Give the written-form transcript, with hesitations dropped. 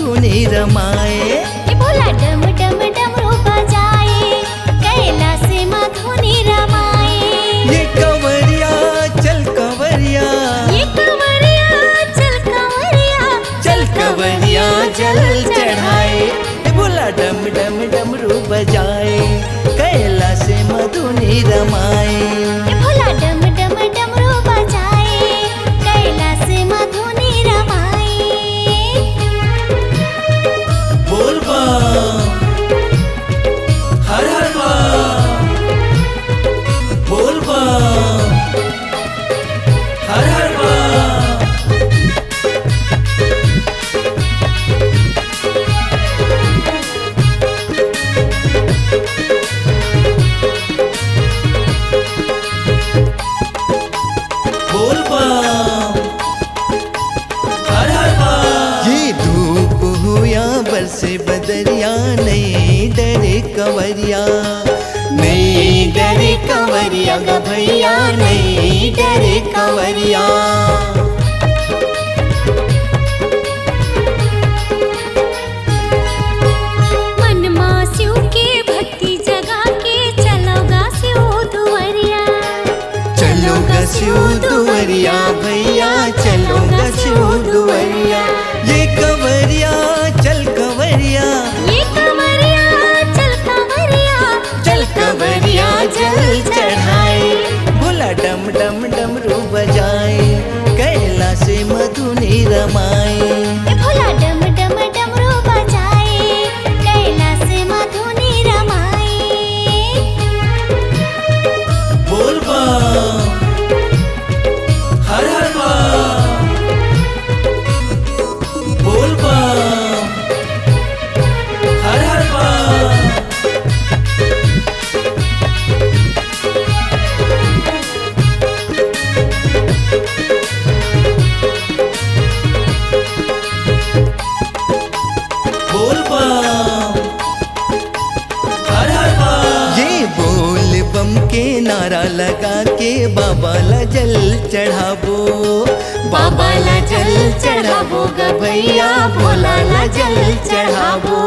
मधुनी रमाए। ये भोला डम डम डमरू बजाए, कैलाश से मधुनी रमाए। ये कंवरिया चल कंवरिया, ये कंवरिया चल कंवरिया, चल कंवरिया जल चढ़ाए। ये भोला डम डम डमरू बजाए, कैलाश से मधुनी रमाए। ये भोला डम डम डमरू बजाए, कैलाश से मधुनी रमाए। बोल बम हर हर बम, बोल बम हर हर बम। बोल बम हर हर बम। ये धूप हो या बरसे बदरिया, नहीं डरे कंवरिया, नहीं डरे कंवरिया ग भैया, नहीं डरे कंवरिया। मन मां शिव के भक्ति जगा के, चलोगा शिव दुआरिया। चलोगा शिव दुआरिया भैया, चलोगा शिव दुआरिया। ये कंवरिया चल कंवरिया, ये कंवरिया चल कंवरिया, चल कंवरिया जल चढ़ाए। भोला डम डम डमरू बजाए, कैलाश से मधुनी रमाए। ये भोला डम डम डमरू बजाए, कैलाश से मधुनी रमाए। बोल बम हर हर बम, बोल बम हर हर बम। बोल बम हर हर बम। ये बोल बम के नारा लगा के, बाबा ला जल चढ़ाबो, बाबा ला जल चढ़ाबो ग भैया, भोला ला जल चढ़ाबो।